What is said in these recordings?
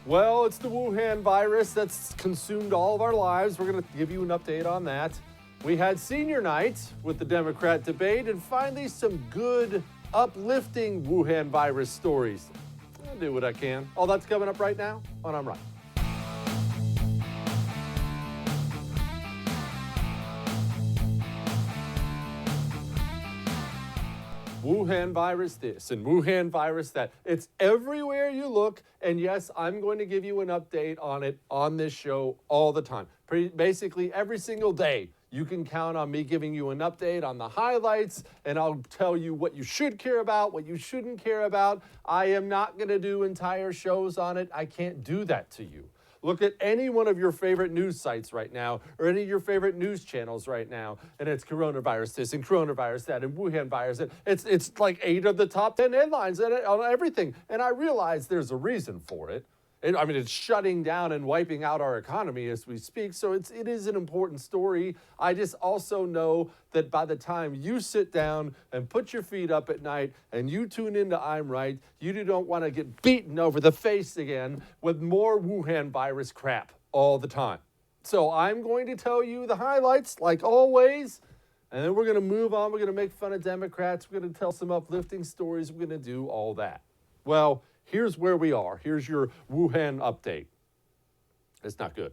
Well, it's the Wuhan virus that's consumed all of our lives. We're going to give you an update on that. We had senior night with the Democrat debate and finally some good, uplifting Wuhan virus stories. I'll do what I can. All that's coming up right now on I'm Right. Wuhan virus this and Wuhan virus that. It's everywhere you look. And yes, I'm going to give you an update on it on this show all the time. Basically, every single day, you can count on me giving you an update on the highlights, and I'll tell you what you should care about, what you shouldn't care about. I am not going to do entire shows on it. I can't do that to you. Look at any one of your favorite news sites right now, or any of your favorite news channels right now, and it's coronavirus this and coronavirus that and Wuhan virus. It's like 8 of the top 10 headlines on everything. And I realize there's a reason for it. It's shutting down and wiping out our economy as we speak. So it is an important story. I just also know that by the time you sit down and put your feet up at night and you tune into I'm Right, you don't want to get beaten over the face again with more Wuhan virus crap all the time. So I'm going to tell you the highlights like always. And then we're going to move on. We're going to make fun of Democrats. We're going to tell some uplifting stories. We're going to do all that. Well, here's where we are. Here's your Wuhan update. It's not good.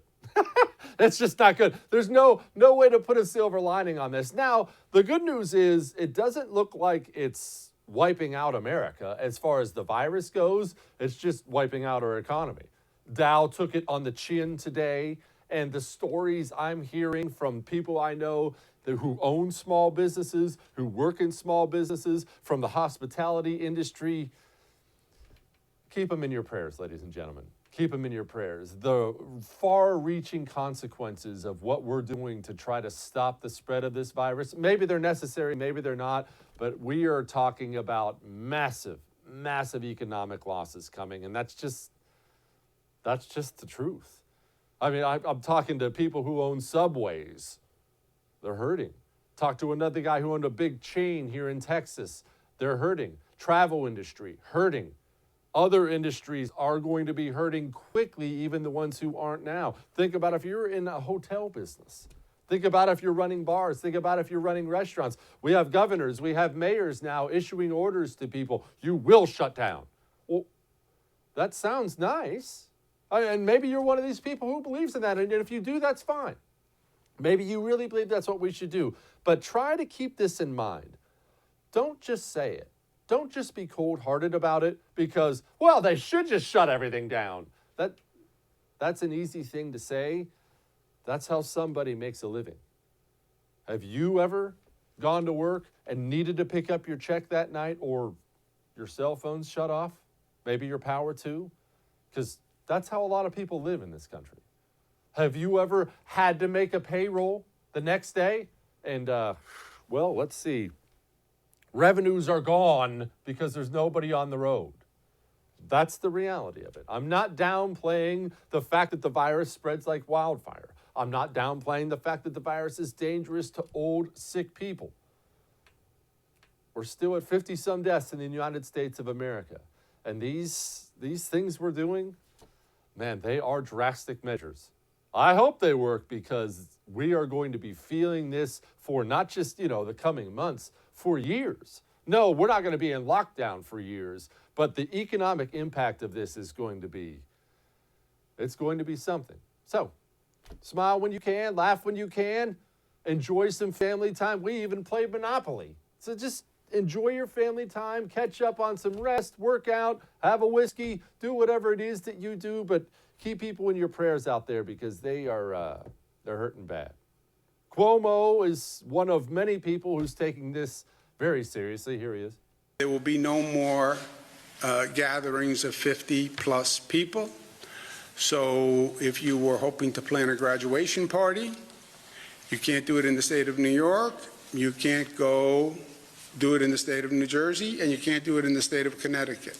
It's just not good. There's no way to put a silver lining on this. Now, the good news is it doesn't look like it's wiping out America as far as the virus goes. It's just wiping out our economy. Dow took it on the chin today, and the stories I'm hearing from people I know who own small businesses, who work in small businesses, from the hospitality industry, keep them in your prayers, ladies and gentlemen. Keep them in your prayers. The far-reaching consequences of what we're doing to try to stop the spread of this virus, maybe they're necessary, maybe they're not, but we are talking about massive, massive economic losses coming, and that's just the truth. I'm talking to people who own Subways. They're hurting. Talk to another guy who owned a big chain here in Texas. They're hurting. Travel industry, hurting. Other industries are going to be hurting quickly, even the ones who aren't now. Think about if you're in a hotel business. Think about if you're running bars. Think about if you're running restaurants. We have governors, we have mayors now issuing orders to people. You will shut down. Well, that sounds nice. And maybe you're one of these people who believes in that. And if you do, that's fine. Maybe you really believe that's what we should do. But try to keep this in mind. Don't just say it. Don't just be cold-hearted about it because, well, they should just shut everything down. That's an easy thing to say. That's how somebody makes a living. Have you ever gone to work and needed to pick up your check that night, or your cell phone's shut off? Maybe your power too? Because that's how a lot of people live in this country. Have you ever had to make a payroll the next day? And, well, let's see. Revenues are gone because there's nobody on the road. That's the reality of it. I'm not downplaying the fact that the virus spreads like wildfire. I'm not downplaying the fact that the virus is dangerous to old, sick people. We're still at 50-some deaths in the United States of America. And these things we're doing, man, they are drastic measures. I hope they work because we are going to be feeling this for not just, the coming months, for years. No, we're not going to be in lockdown for years, but the economic impact of this is going to be, it's going to be something. So, smile when you can, laugh when you can, enjoy some family time. We even play Monopoly. So just enjoy your family time, catch up on some rest, work out, have a whiskey, do whatever it is that you do, but keep people in your prayers out there because they're hurting bad. Cuomo is one of many people who's taking this very seriously. Here he is. There will be no more gatherings of 50-plus people. So if you were hoping to plan a graduation party, you can't do it in the state of New York, you can't go do it in the state of New Jersey, and you can't do it in the state of Connecticut.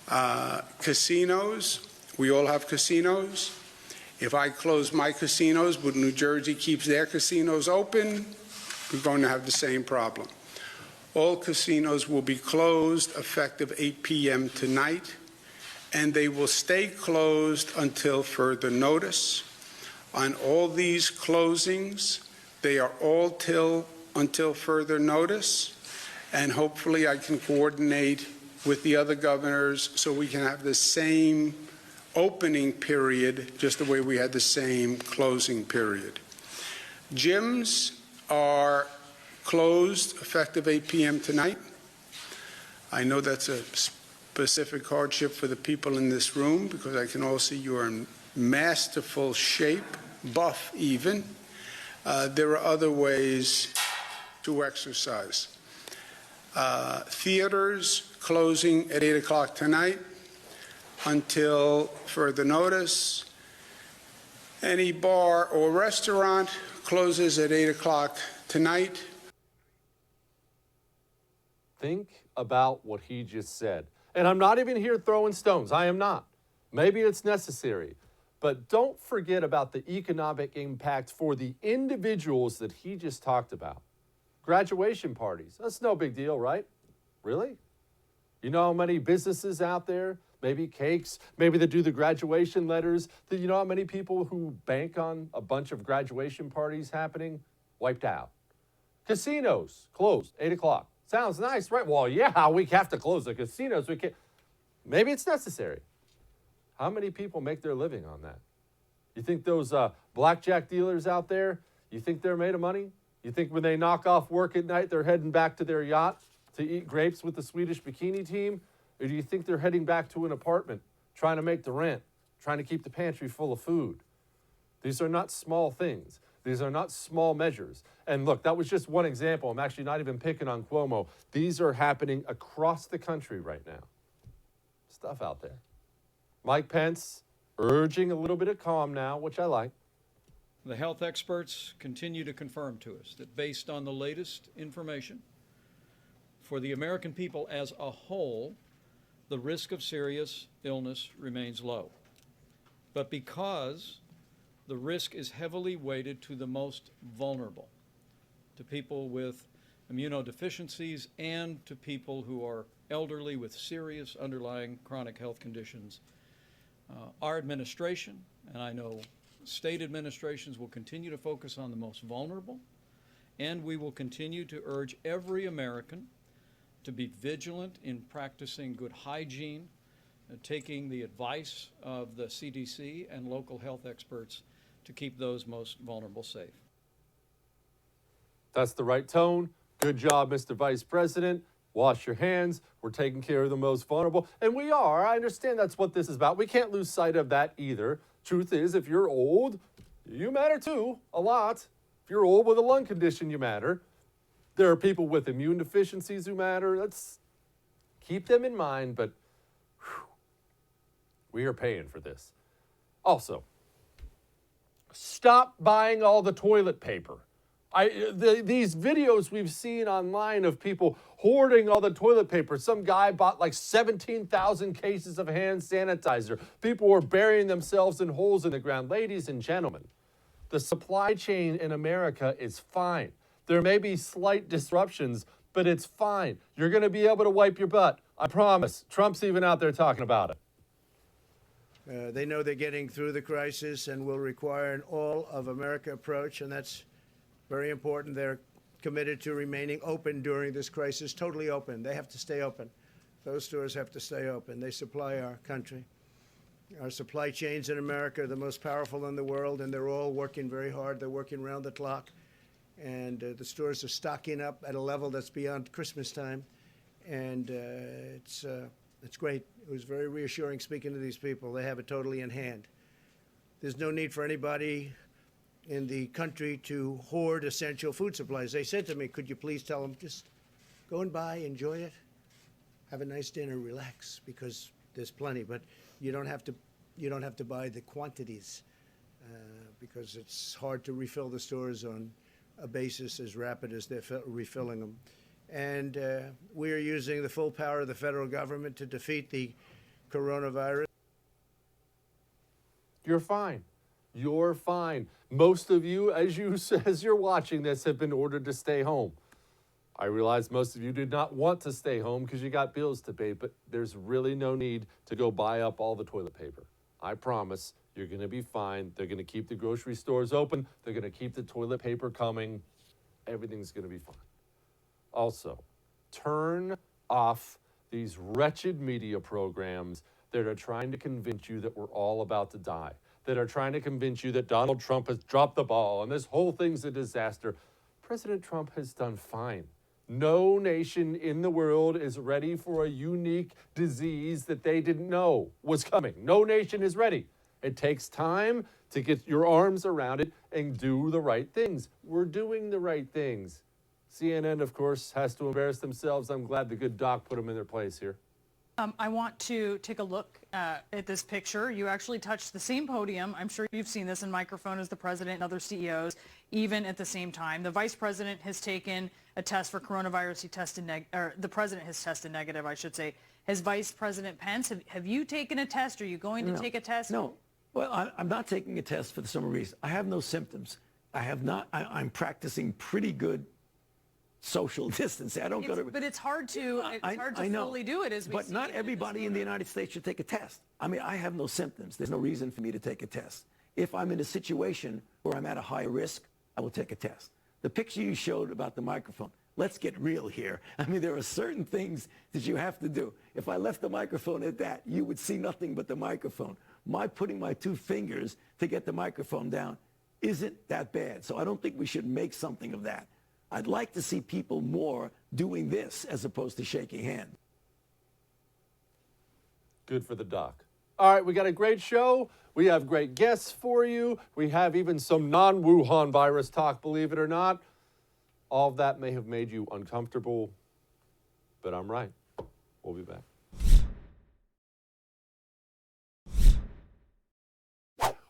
Casinos, we all have casinos. If I close my casinos, but New Jersey keeps their casinos open, we're going to have the same problem. All casinos will be closed effective 8 p.m. tonight, and they will stay closed until further notice. On all these closings, they are all until further notice, and hopefully I can coordinate with the other governors so we can have the same opening period, just the way we had the same closing period. Gyms are closed effective 8 p.m. tonight. I know that's a specific hardship for the people in this room because I can all see you are in masterful shape, buff even. There are other ways to exercise. Theaters closing at 8 o'clock tonight until further notice. Any bar or restaurant closes at 8 o'clock tonight. Think about what he just said. And I'm not even here throwing stones. I am not. Maybe it's necessary. But don't forget about the economic impact for the individuals that he just talked about. Graduation parties. That's no big deal, right? Really? You know how many businesses out there, maybe cakes, maybe they do the graduation letters. You know how many people who bank on a bunch of graduation parties happening? Wiped out. Casinos closed, 8 o'clock. Sounds nice, right? Well, yeah, we have to close the casinos. We can't. Maybe it's necessary. How many people make their living on that? You think those blackjack dealers out there, you think they're made of money? You think when they knock off work at night, they're heading back to their yacht to eat grapes with the Swedish bikini team? Or do you think they're heading back to an apartment, trying to make the rent, trying to keep the pantry full of food? These are not small things. These are not small measures. And look, that was just one example. I'm actually not even picking on Cuomo. These are happening across the country right now. Stuff out there. Mike Pence urging a little bit of calm now, which I like. The health experts continue to confirm to us that based on the latest information, for the American people as a whole, the risk of serious illness remains low. But because the risk is heavily weighted to the most vulnerable, to people with immunodeficiencies and to people who are elderly with serious underlying chronic health conditions, our administration, and I know state administrations, will continue to focus on the most vulnerable, and we will continue to urge every American to be vigilant in practicing good hygiene, taking the advice of the CDC and local health experts to keep those most vulnerable safe. That's the right tone. Good job, Mr. Vice President. Wash your hands. We're taking care of the most vulnerable. And we are. I understand that's what this is about. We can't lose sight of that either. Truth is, if you're old, you matter too, a lot. If you're old with a lung condition, you matter. There are people with immune deficiencies who matter. Let's keep them in mind, but we are paying for this. Also, stop buying all the toilet paper. These videos we've seen online of people hoarding all the toilet paper. Some guy bought like 17,000 cases of hand sanitizer. People were burying themselves in holes in the ground. Ladies and gentlemen, the supply chain in America is fine. There may be slight disruptions, but it's fine. You're going to be able to wipe your butt. I promise. Trump's even out there talking about it. They know they're getting through the crisis and will require an all-of-America approach, and that's very important. They're committed to remaining open during this crisis, totally open. They have to stay open. Those stores have to stay open. They supply our country. Our supply chains in America are the most powerful in the world, and they're all working very hard. They're working around the clock, and the stores are stocking up at a level that's beyond Christmas time, and it's great. It was very reassuring speaking to these people. They have it totally in hand. There's no need for anybody in the country to hoard essential food supplies. They said to me, could you please tell them, just go and buy, enjoy it, have a nice dinner, relax, because there's plenty, but you don't have to buy the quantities because it's hard to refill the stores on a basis as rapid as they're refilling them. And we are using the full power of the federal government to defeat the coronavirus. You're fine. You're fine. Most of you, as you're watching this, have been ordered to stay home. I realize most of you did not want to stay home because you got bills to pay, but there's really no need to go buy up all the toilet paper. I promise you're going to be fine. They're going to keep the grocery stores open. They're going to keep the toilet paper coming. Everything's going to be fine. Also, turn off these wretched media programs that are trying to convince you that we're all about to die, that are trying to convince you that Donald Trump has dropped the ball and this whole thing's a disaster. President Trump has done fine. No nation in the world is ready for a unique disease that they didn't know was coming. No nation is ready. It takes time to get your arms around it and do the right things. We're doing the right things. CNN, of course, has to embarrass themselves. I'm glad the good doc put them in their place here. I want to take a look at this picture. You actually touched the same podium. I'm sure you've seen this in microphone as the president and other CEOs, even at the same time. The vice president has taken a test for coronavirus. He tested the president has tested negative, I should say. Has Vice President Pence, have you taken a test? Are you going to take a test? No. Well, I'm not taking a test for the same reason. I have no symptoms. I'm practicing pretty good social distancing. I don't go to. But it's hard to fully do it as we But see not it everybody in the United States should take a test. I mean, I have no symptoms. There's no reason for me to take a test. If I'm in a situation where I'm at a high risk, I will take a test. The picture you showed about the microphone, let's get real here. I mean, there are certain things that you have to do. If I left the microphone at that, you would see nothing but the microphone. My putting my 2 fingers to get the microphone down isn't that bad. So I don't think we should make something of that. I'd like to see people more doing this as opposed to shaking hands. Good for the doc. All right, we got a great show. We have great guests for you. We have even some non-Wuhan virus talk, believe it or not. All of that may have made you uncomfortable, but I'm right. We'll be back.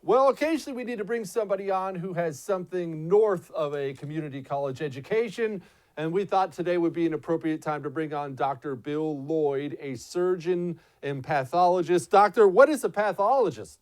Well, occasionally we need to bring somebody on who has something north of a community college education, and we thought today would be an appropriate time to bring on Dr. Bill Lloyd, a surgeon and pathologist. Doctor, what is a pathologist?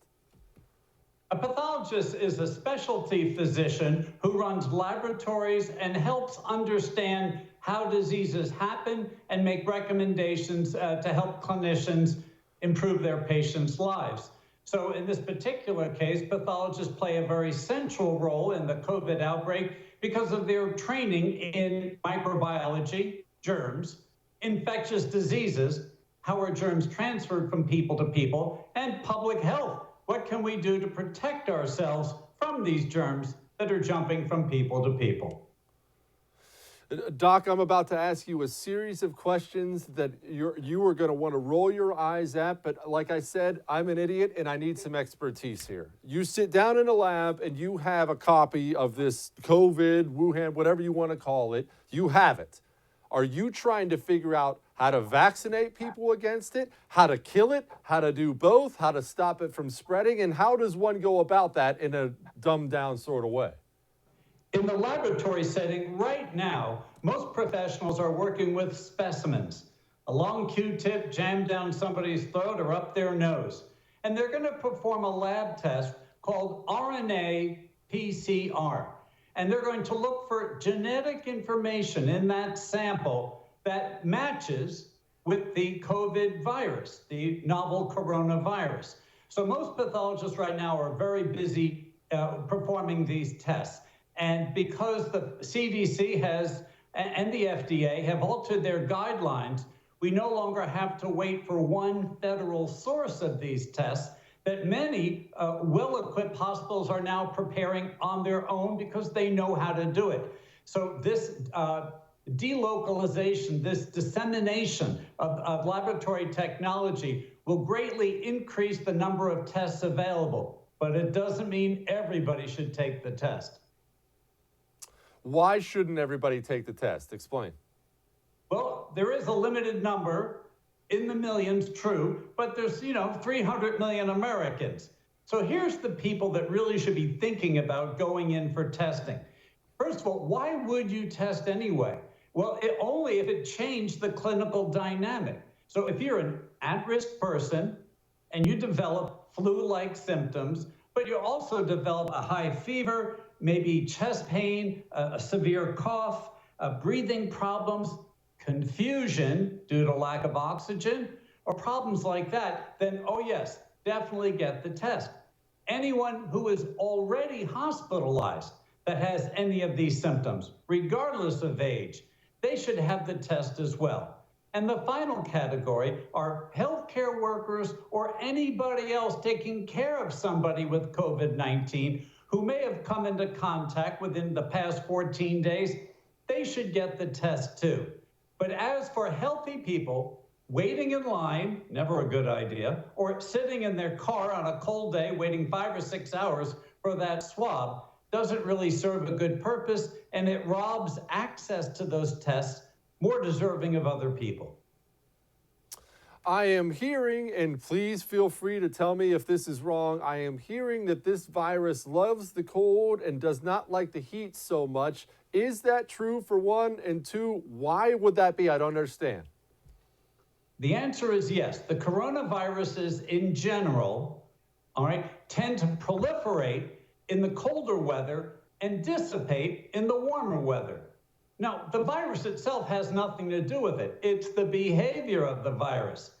A pathologist is a specialty physician who runs laboratories and helps understand how diseases happen and make recommendations to help clinicians improve their patients' lives. So in this particular case, pathologists play a very central role in the COVID outbreak because of their training in microbiology, germs, infectious diseases, how are germs transferred from people to people, and public health. What can we do to protect ourselves from these germs that are jumping from people to people? Doc, I'm about to ask you a series of questions that you are going to want to roll your eyes at, but like I said, I'm an idiot and I need some expertise here. You sit down in a lab and you have a copy of this COVID, Wuhan, whatever you want to call it. You have it. Are you trying to figure out how to vaccinate people against it, how to kill it, how to do both, how to stop it from spreading, and how does one go about that in a dumbed down sort of way? In the laboratory setting right now, most professionals are working with specimens, a long Q-tip jammed down somebody's throat or up their nose. And they're going to perform a lab test called RNA PCR. And they're going to look for genetic information in that sample that matches with the COVID virus, the novel coronavirus. So most pathologists right now are very busy performing these tests. And because the CDC and the FDA have altered their guidelines, we no longer have to wait for one federal source of these tests that many well-equipped hospitals are now preparing on their own because they know how to do it. So this delocalization, this dissemination of laboratory technology will greatly increase the number of tests available, but it doesn't mean everybody should take the test. Why shouldn't everybody take the test? Explain. Well, there is a limited number, in the millions, true, but there's, 300 million Americans. So here's the people that really should be thinking about going in for testing. First of all, why would you test anyway? Well, only if it changed the clinical dynamic. So if you're an at-risk person and you develop flu-like symptoms, but you also develop a high fever, maybe chest pain, a severe cough, breathing problems, confusion due to lack of oxygen, or problems like that, then, oh yes, definitely get the test. Anyone who is already hospitalized that has any of these symptoms, regardless of age, they should have the test as well. And the final category are healthcare workers or anybody else taking care of somebody with COVID-19 who may have come into contact within the past 14 days. They should get the test too. But as for healthy people, waiting in line, never a good idea, or sitting in their car on a cold day waiting 5 or 6 hours for that swab doesn't really serve a good purpose, and it robs access to those tests more deserving of other people. I am hearing, and please feel free to tell me if this is wrong, I am hearing that this virus loves the cold and does not like the heat so much. Is that true, for one? And two, why would that be? I don't understand. The answer is yes. The coronaviruses in general, all right, tend to proliferate in the colder weather and dissipate in the warmer weather. Now, the virus itself has nothing to do with it. It's the behavior of the virus.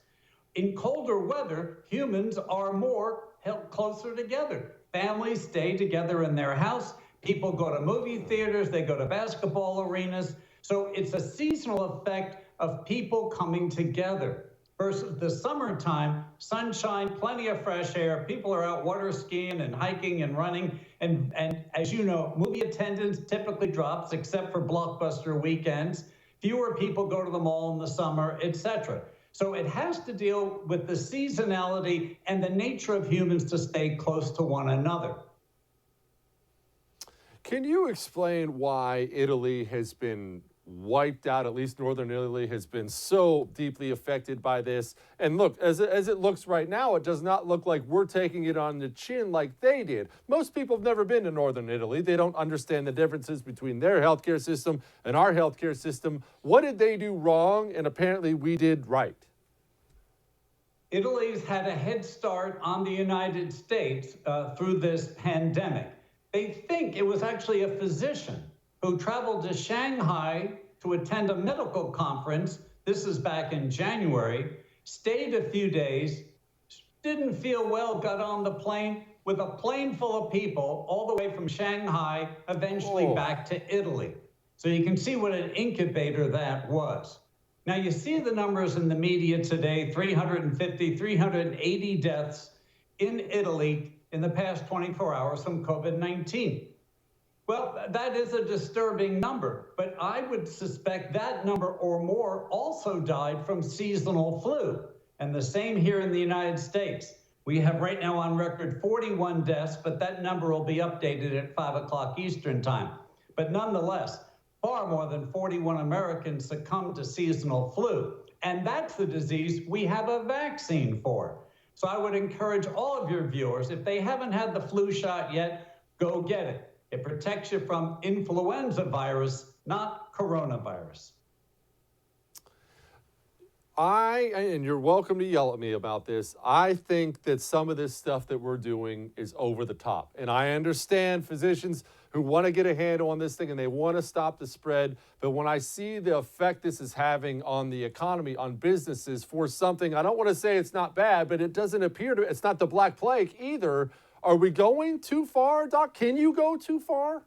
In colder weather, humans are more held closer together. Families stay together in their house. People go to movie theaters. They go to basketball arenas. So it's a seasonal effect of people coming together. Versus the summertime, sunshine, plenty of fresh air. People are out water skiing and hiking and running. And as you know, movie attendance typically drops except for blockbuster weekends. Fewer people go to the mall in the summer, etc. So it has to deal with the seasonality and the nature of humans to stay close to one another. Can you explain why Italy has been wiped out, at least northern Italy has been so deeply affected by this? And look, as it looks right now, it does not look like we're taking it on the chin like they did. Most people have never been to northern Italy. They don't understand the differences between their healthcare system and our healthcare system. What did they do wrong? And apparently we did right. Italy's had a head start on the United States through this pandemic. They think it was actually a physician who traveled to Shanghai to attend a medical conference. This is back in January, stayed a few days, didn't feel well, got on the plane with a plane full of people all the way from Shanghai, eventually back to Italy. So you can see what an incubator that was. Now you see the numbers in the media today, 350, 380 deaths in Italy in the past 24 hours from COVID-19. Well, that is a disturbing number, but I would suspect that number or more also died from seasonal flu. And the same here in the United States. We have right now on record 41 deaths, but that number will be updated at 5 o'clock Eastern time. But nonetheless, far more than 41 Americans succumbed to seasonal flu. And that's the disease we have a vaccine for. So I would encourage all of your viewers, if they haven't had the flu shot yet, go get it. It protects you from influenza virus, not coronavirus. And you're welcome to yell at me about this, I think that some of this stuff that we're doing is over the top. And I understand physicians who want to get a handle on this thing and they want to stop the spread. But when I see the effect this is having on the economy, on businesses for something, I don't want to say it's not bad, but it doesn't appear to, it's not the Black Plague either. Are we going too far, Doc? Can you go too far?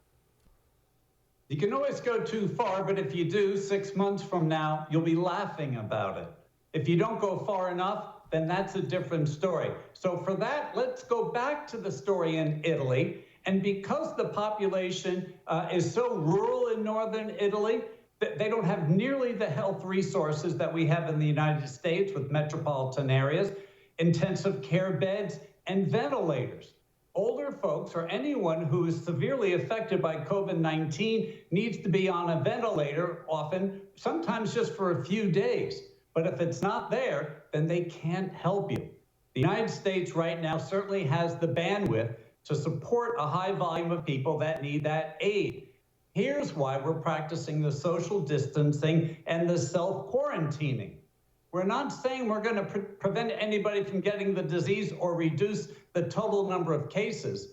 You can always go too far, but if you do, 6 months from now, you'll be laughing about it. If you don't go far enough, then that's a different story. So for that, let's go back to the story in Italy. And because the population is so rural in northern Italy, they don't have nearly the health resources that we have in the United States with metropolitan areas, intensive care beds, and ventilators. Older folks or anyone who is severely affected by COVID-19 needs to be on a ventilator often, sometimes just for a few days. But if it's not there, then they can't help you. The United States right now certainly has the bandwidth to support a high volume of people that need that aid. Here's why we're practicing the social distancing and the self-quarantining. We're not saying we're going to prevent anybody from getting the disease or reduce the total number of cases.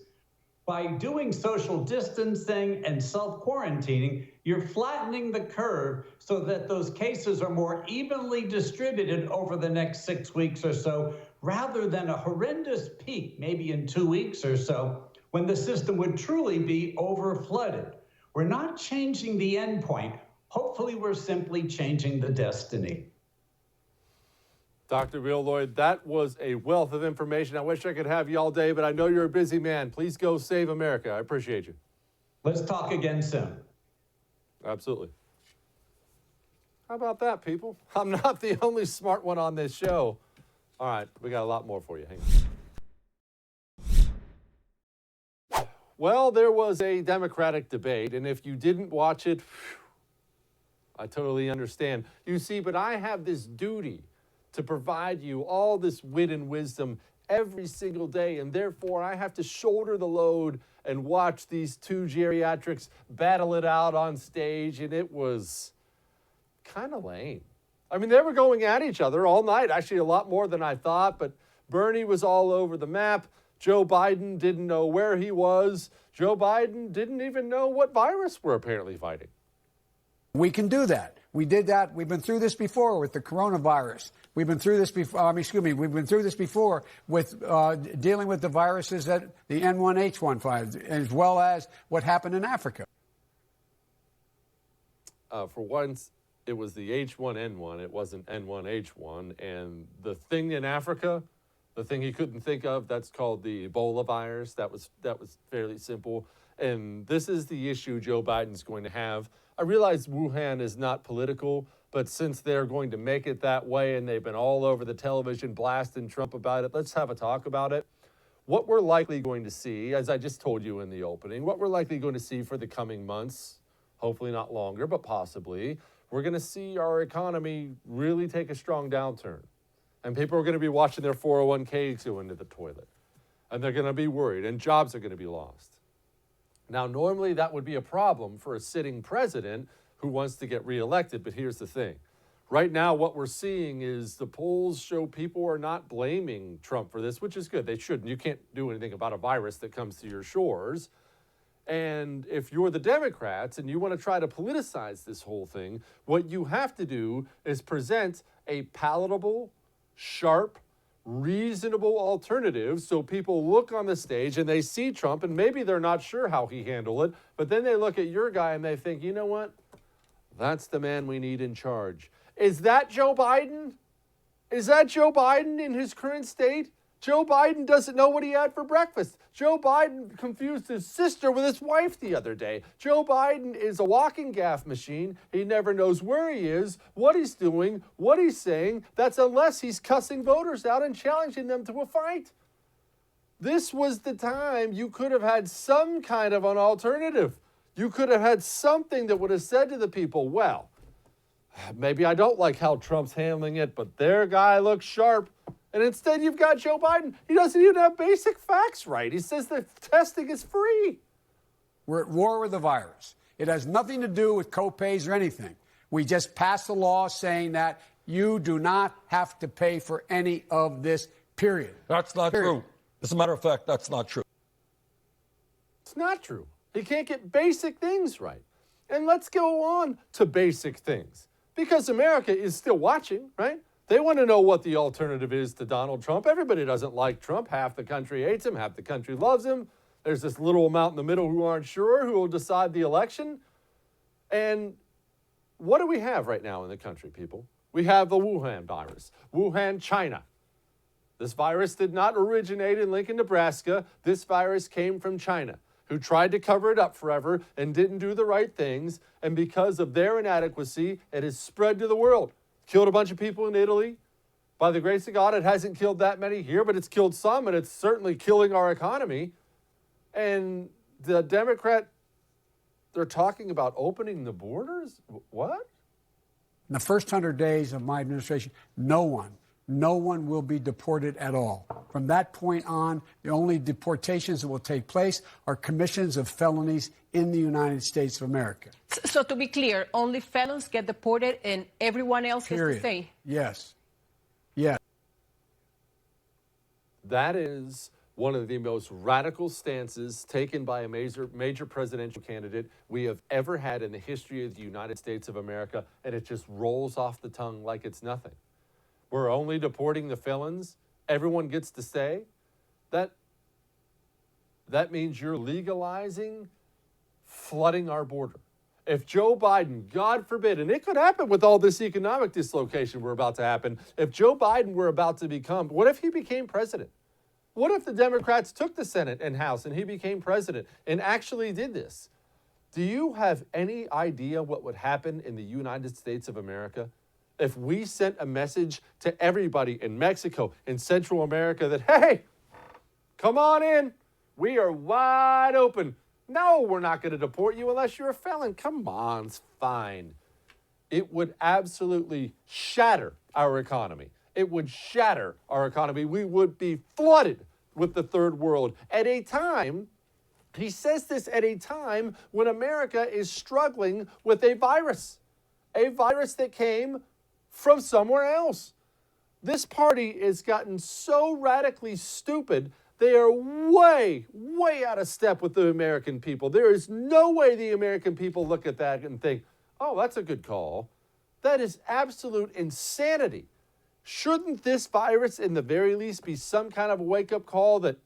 By doing social distancing and self-quarantining, you're flattening the curve so that those cases are more evenly distributed over the next 6 weeks or so, rather than a horrendous peak, maybe in 2 weeks or so, when the system would truly be overflooded. We're not changing the endpoint. Hopefully, we're simply changing the destiny. Dr. Bill Lloyd, that was a wealth of information. I wish I could have you all day, but I know you're a busy man. Please go save America. I appreciate you. Let's talk again soon. Absolutely. How about that, people? I'm not the only smart one on this show. All right, we got a lot more for you. Hang on. Well, there was a Democratic debate, and if you didn't watch it, I totally understand. You see, but I have this duty to provide you all this wit and wisdom every single day, and therefore I have to shoulder the load and watch these two geriatrics battle it out on stage, and it was kind of lame. I mean, they were going at each other all night, actually a lot more than I thought, but Bernie was all over the map. Joe Biden didn't know where he was. Joe Biden didn't even know what virus we're apparently fighting. We can do that. We did that. We've been through this before with the coronavirus. We've been through this before. We've been through this before with dealing with the viruses that the N1H15, as well as what happened in Africa. For once, it was the H1N1. It wasn't N1H1. And the thing in Africa, the thing he couldn't think of, that's called the Ebola virus. That was fairly simple. And this is the issue Joe Biden's going to have. I realize Wuhan is not political, but since they're going to make it that way and they've been all over the television blasting Trump about it, let's have a talk about it. What we're likely going to see, as I just told you in the opening, what we're likely going to see for the coming months, hopefully not longer, but possibly, we're going to see our economy really take a strong downturn. And people are going to be watching their 401ks go into the toilet. And they're going to be worried, and jobs are going to be lost. Now, normally that would be a problem for a sitting president who wants to get reelected, but here's the thing. Right now, what we're seeing is the polls show people are not blaming Trump for this, which is good. They shouldn't. You can't do anything about a virus that comes to your shores. And if you're the Democrats and you want to try to politicize this whole thing, what you have to do is present a palatable, sharp, reasonable alternative so people look on the stage and they see Trump and maybe they're not sure how he handled it, but then they look at your guy and they think, you know what? That's the man we need in charge. Is that Joe Biden? Is that Joe Biden in his current state? Joe Biden doesn't know what he had for breakfast. Joe Biden confused his sister with his wife the other day. Joe Biden is a walking gaffe machine. He never knows where he is, what he's doing, what he's saying. That's unless he's cussing voters out and challenging them to a fight. This was the time you could have had some kind of an alternative. You could have had something that would have said to the people, well, maybe I don't like how Trump's handling it, but their guy looks sharp. And instead, you've got Joe Biden. He doesn't even have basic facts right. He says the testing is free. We're at war with the virus. It has nothing to do with co-pays or anything. We just passed a law saying that you do not have to pay for any of this, period. That's not true. As a matter of fact, that's not true. It's not true. He can't get basic things right. And let's go on to basic things. Because America is still watching, right? They want to know what the alternative is to Donald Trump. Everybody doesn't like Trump. Half the country hates him. Half the country loves him. There's this little amount in the middle who aren't sure who will decide the election. And what do we have right now in the country, people? We have the Wuhan virus. Wuhan, China. This virus did not originate in Lincoln, Nebraska. This virus came from China, who tried to cover it up forever and didn't do the right things. And because of their inadequacy, it has spread to the world. Killed a bunch of people in Italy. By the grace of God, it hasn't killed that many here, but it's killed some, and it's certainly killing our economy. And the Democrat, they're talking about opening the borders? What? In the first 100 days of my administration, no one will be deported at all. From that point on, the only deportations that will take place are commissions of felonies in the United States of America. So to be clear, only felons get deported and everyone else has to stay? Yes. Yes. That is one of the most radical stances taken by a major presidential candidate we have ever had in the history of the United States of America, and it just rolls off the tongue like it's nothing. We're only deporting the felons. Everyone gets to stay. That means you're legalizing flooding our border. If Joe Biden, God forbid, and it could happen with all this economic dislocation we're about to happen, if Joe Biden were about to become, what if he became president? What if the Democrats took the Senate and House and he became president and actually did this? Do you have any idea what would happen in the United States of America if we sent a message to everybody in Mexico, in Central America that, hey, come on in. We are wide open. No, we're not going to deport you unless you're a felon. Come on, it's fine. It would absolutely shatter our economy. It would shatter our economy. We would be flooded with the third world at a time, he says this at a time when America is struggling with a virus that came from somewhere else. This party has gotten so radically stupid, they are way, way out of step with the American people. There is no way the American people look at that and think, oh, that's a good call. That is absolute insanity. Shouldn't this virus, in the very least, be some kind of a wake-up call that,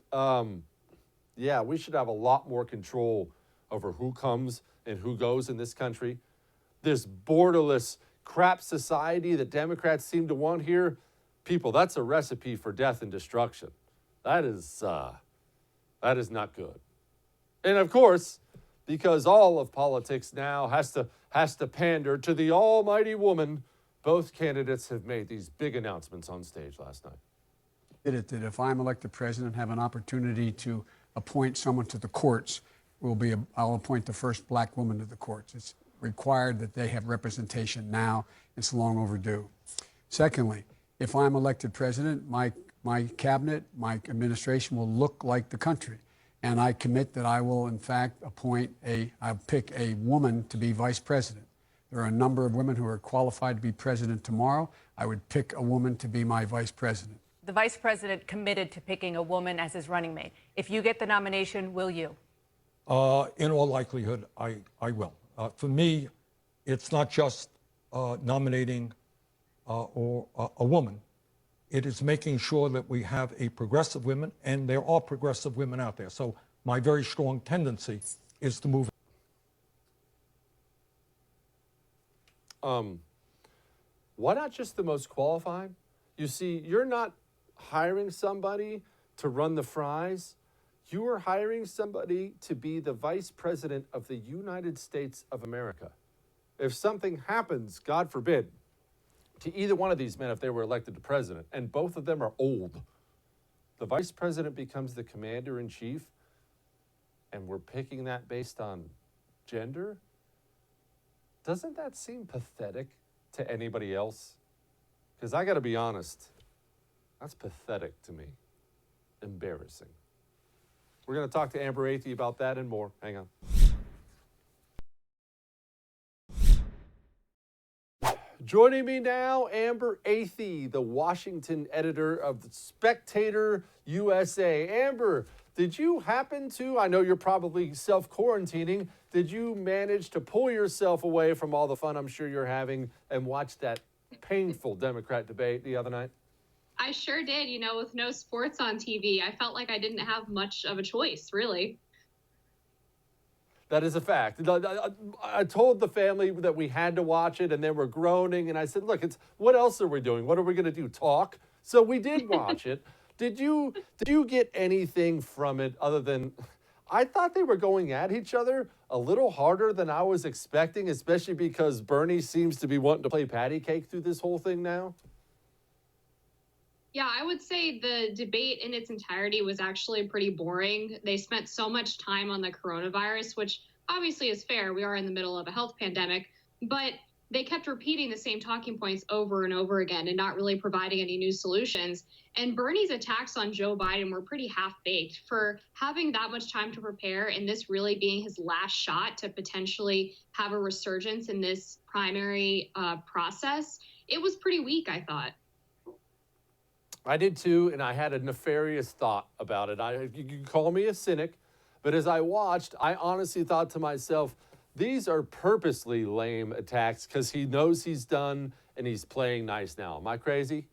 we should have a lot more control over who comes and who goes in this country? This borderless crap society that Democrats seem to want here, people, that's a recipe for death and destruction. That is not good. And of course, because all of politics now has to pander to the almighty woman, both candidates have made these big announcements on stage last night. That if I'm elected president, have an opportunity to appoint someone to the courts, I'll appoint the first black woman to the courts. It's required that they have representation now. It's long overdue. Secondly, if I'm elected president, my cabinet, my administration will look like the country. And I commit that I will, in fact, I'll pick a woman to be vice president. There are a number of women who are qualified to be president tomorrow. I would pick a woman to be my vice president. The vice president committed to picking a woman as his running mate. If you get the nomination, will you? In all likelihood, I will. For me, it's not just nominating a woman. It is making sure that we have a progressive women, and there are progressive women out there. So my very strong tendency is to move. Why not just the most qualified? You see, you're not hiring somebody to run the fries. You are hiring somebody to be the vice president of the United States of America. If something happens, God forbid, to either one of these men, if they were elected to president, and both of them are old, the vice president becomes the commander-in-chief, and we're picking that based on gender? Doesn't that seem pathetic to anybody else? Because I got to be honest, that's pathetic to me. Embarrassing. We're going to talk to Amber Athey about that and more. Hang on. Joining me now, Amber Athey, the Washington editor of The Spectator USA. Amber, did you happen to, I know you're probably self-quarantining, did you manage to pull yourself away from all the fun I'm sure you're having and watch that painful Democrat debate the other night? I sure did. You know, with no sports on TV, I felt like I didn't have much of a choice, really. That is a fact. I told the family that we had to watch it, and they were groaning, and I said, look, what else are we doing? What are we going to do, talk? So we did watch it. Did you get anything from it other than, I thought they were going at each other a little harder than I was expecting, especially because Bernie seems to be wanting to play patty cake through this whole thing now? Yeah, I would say the debate in its entirety was actually pretty boring. They spent so much time on the coronavirus, which obviously is fair. We are in the middle of a health pandemic, but they kept repeating the same talking points over and over again and not really providing any new solutions. And Bernie's attacks on Joe Biden were pretty half-baked. For having that much time to prepare and this really being his last shot to potentially have a resurgence in this primary process, it was pretty weak, I thought. I did too, and I had a nefarious thought about it. You can call me a cynic, but as I watched, I honestly thought to myself, these are purposely lame attacks because he knows he's done and he's playing nice now. Am I crazy?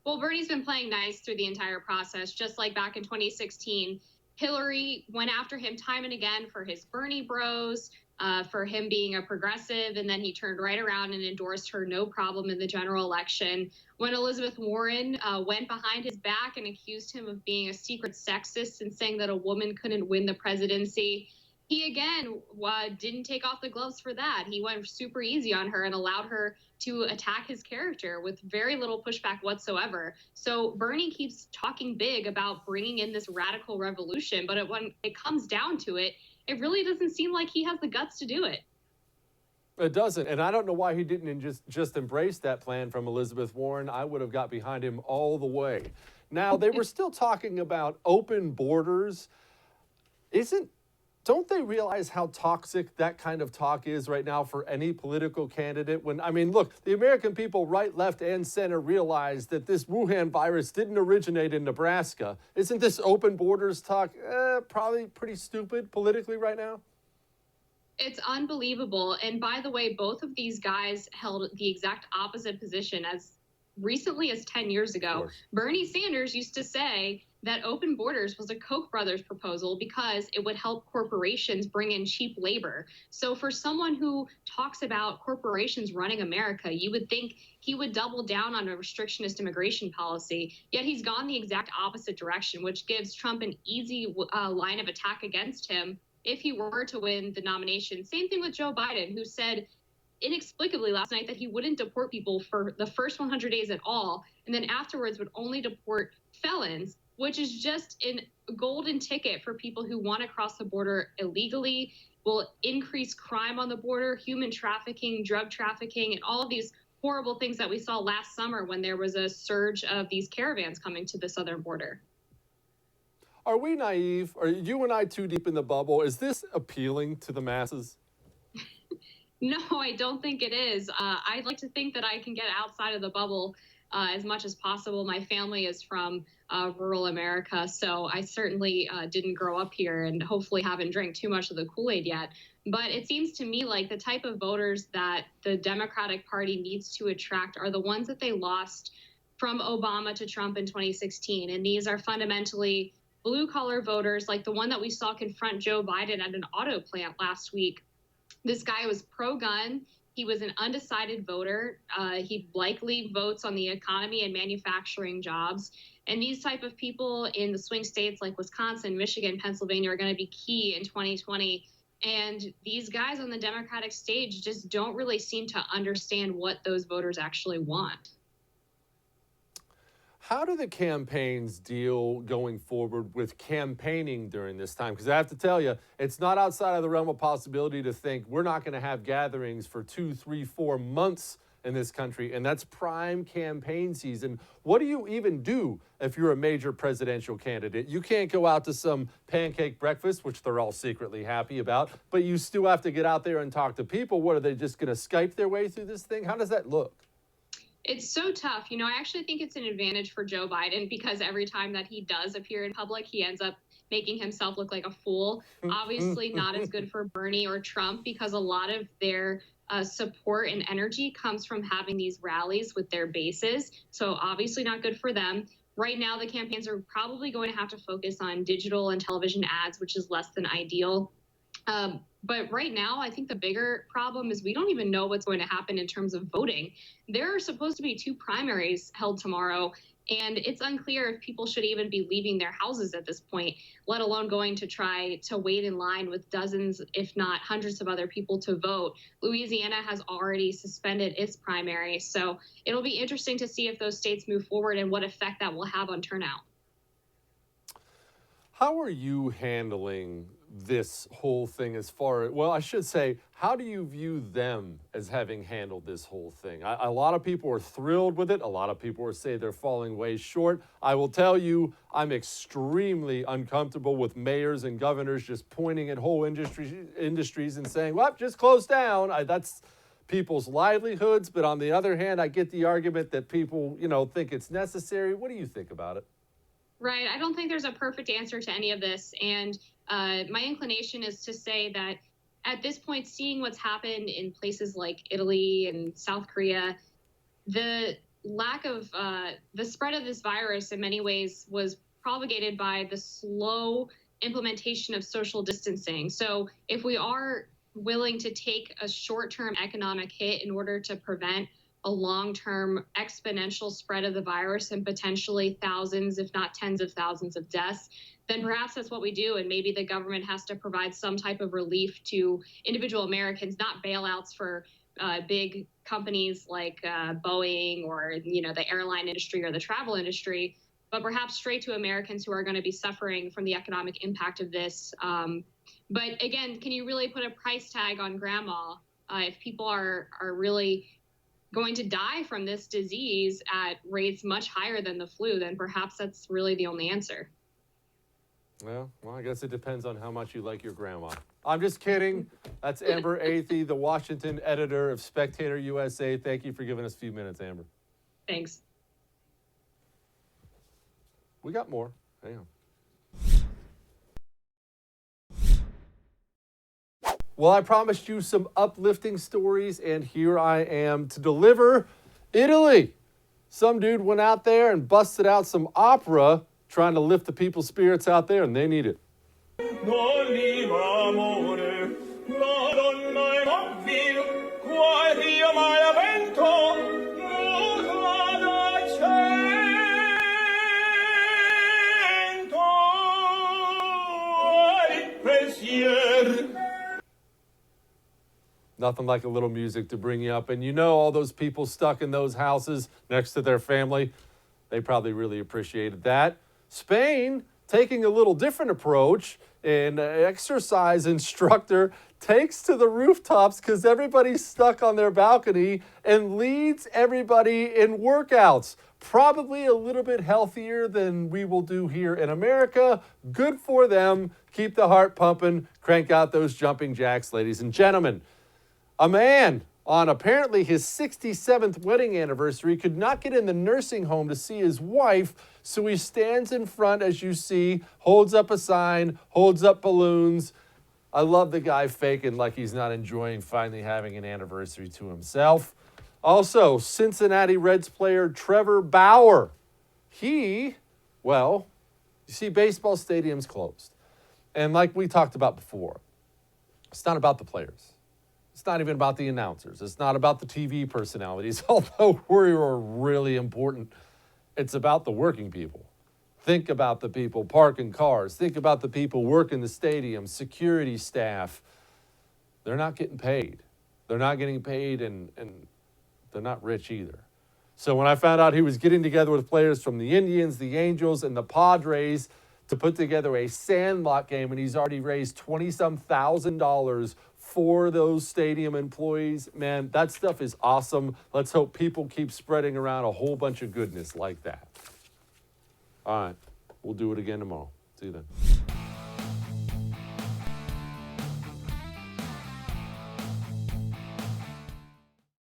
Well, Bernie's been playing nice through the entire process, just like back in 2016. Hillary went after him time and again for his Bernie bros, for him being a progressive, and then he turned right around and endorsed her no problem in the general election. When Elizabeth Warren went behind his back and accused him of being a secret sexist and saying that a woman couldn't win the presidency, he again didn't take off the gloves for that. He went super easy on her and allowed her to attack his character with very little pushback whatsoever. So Bernie keeps talking big about bringing in this radical revolution, but when it comes down to it, it really doesn't seem like he has the guts to do it. It doesn't, and I don't know why he didn't just embrace that plan from Elizabeth Warren. I would have got behind him all the way. Now, they were still talking about open borders. Don't they realize how toxic that kind of talk is right now for any political candidate? Look, the American people, right, left, and center, realize that this Wuhan virus didn't originate in Nebraska. Isn't this open borders talk probably pretty stupid politically right now? It's unbelievable. And by the way, both of these guys held the exact opposite position as recently as 10 years ago. Bernie Sanders used to say that open borders was a Koch brothers proposal because it would help corporations bring in cheap labor. So for someone who talks about corporations running America, you would think he would double down on a restrictionist immigration policy, yet he's gone the exact opposite direction, which gives Trump an easy line of attack against him if he were to win the nomination. Same thing with Joe Biden, who said inexplicably last night that he wouldn't deport people for the first 100 days at all, and then afterwards would only deport felons, which is just a golden ticket for people who want to cross the border illegally, will increase crime on the border, human trafficking, drug trafficking, and all of these horrible things that we saw last summer when there was a surge of these caravans coming to the southern border. Are we naive? Are you and I too deep in the bubble? Is this appealing to the masses? No, I don't think it is. I'd like to think that I can get outside of the bubble as much as possible. My family is from rural America, so I certainly didn't grow up here and hopefully haven't drank too much of the Kool-Aid yet. But it seems to me like the type of voters that the Democratic Party needs to attract are the ones that they lost from Obama to Trump in 2016. And these are fundamentally blue-collar voters, like the one that we saw confront Joe Biden at an auto plant last week. This guy was pro-gun. He was an undecided voter. He likely votes on the economy and manufacturing jobs. And these type of people in the swing states like Wisconsin, Michigan, Pennsylvania are going to be key in 2020. And these guys on the Democratic stage just don't really seem to understand what those voters actually want. How do the campaigns deal going forward with campaigning during this time? Because I have to tell you, it's not outside of the realm of possibility to think we're not going to have gatherings for 2, 3, 4 months in this country, and that's prime campaign season. What do you even do if you're a major presidential candidate? You can't go out to some pancake breakfast, which they're all secretly happy about, but you still have to get out there and talk to people. What, are they just going to Skype their way through this thing? How does that look? It's so tough. You know, I actually think it's an advantage for Joe Biden because every time that he does appear in public, he ends up making himself look like a fool. Obviously not as good for Bernie or Trump because a lot of their support and energy comes from having these rallies with their bases. So obviously not good for them. Right now, the campaigns are probably going to have to focus on digital and television ads, which is less than ideal. But right now, I think the bigger problem is we don't even know what's going to happen in terms of voting. There are supposed to be 2 primaries held tomorrow, and it's unclear if people should even be leaving their houses at this point, let alone going to try to wait in line with dozens, if not hundreds of other people to vote. Louisiana has already suspended its primary, so it'll be interesting to see if those states move forward and what effect that will have on turnout. How are you handling this whole thing as far as, well, I should say, how do you view them as having handled this whole thing? A lot of people are thrilled with it. A lot of people are saying they're falling way short. I will tell you, I'm extremely uncomfortable with mayors and governors just pointing at whole industries and saying, well, just close down. That's people's livelihoods. But on the other hand, I get the argument that people, think it's necessary. What do you think about it? Right. I don't think there's a perfect answer to any of this. And my inclination is to say that at this point, seeing what's happened in places like Italy and South Korea, the lack of the spread of this virus in many ways was propagated by the slow implementation of social distancing. So if we are willing to take a short-term economic hit in order to prevent a long-term exponential spread of the virus and potentially thousands, if not tens of thousands of deaths, then perhaps that's what we do. And maybe the government has to provide some type of relief to individual Americans, not bailouts for big companies like Boeing or, the airline industry or the travel industry, but perhaps straight to Americans who are going to be suffering from the economic impact of this. But again, can you really put a price tag on grandma? If people are really going to die from this disease at rates much higher than the flu, then perhaps that's really the only answer. Well, I guess it depends on how much you like your grandma. I'm just kidding. That's Amber Athey, the Washington editor of Spectator USA. Thank you for giving us a few minutes, Amber. Thanks. We got more. Hang on. Well, I promised you some uplifting stories, and here I am to deliver. Italy. Some dude went out there and busted out some opera trying to lift the people's spirits out there, and they need it. Nothing like a little music to bring you up. And all those people stuck in those houses next to their family, they probably really appreciated that. Spain, taking a little different approach, an exercise instructor takes to the rooftops because everybody's stuck on their balcony and leads everybody in workouts. Probably a little bit healthier than we will do here in America. Good for them. Keep the heart pumping. Crank out those jumping jacks, ladies and gentlemen. A man on apparently his 67th wedding anniversary could not get in the nursing home to see his wife, so he stands in front, as you see, holds up a sign, holds up balloons. I love the guy faking like he's not enjoying finally having an anniversary to himself. Also, Cincinnati Reds player Trevor Bauer. You see, baseball stadiums closed. And like we talked about before, it's not about the players. It's not even about the announcers. It's not about the TV personalities, although we're really important. It's about the working people. Think about the people parking cars. Think about the people working the stadium, security staff. They're not getting paid. They're not getting paid, and they're not rich either. So when I found out he was getting together with players from the Indians, the Angels, and the Padres to put together a sandlot game, and he's already raised $20-some thousand for those stadium employees, man, that stuff is awesome. Let's hope people keep spreading around a whole bunch of goodness like that. All right, we'll do it again tomorrow. See you then.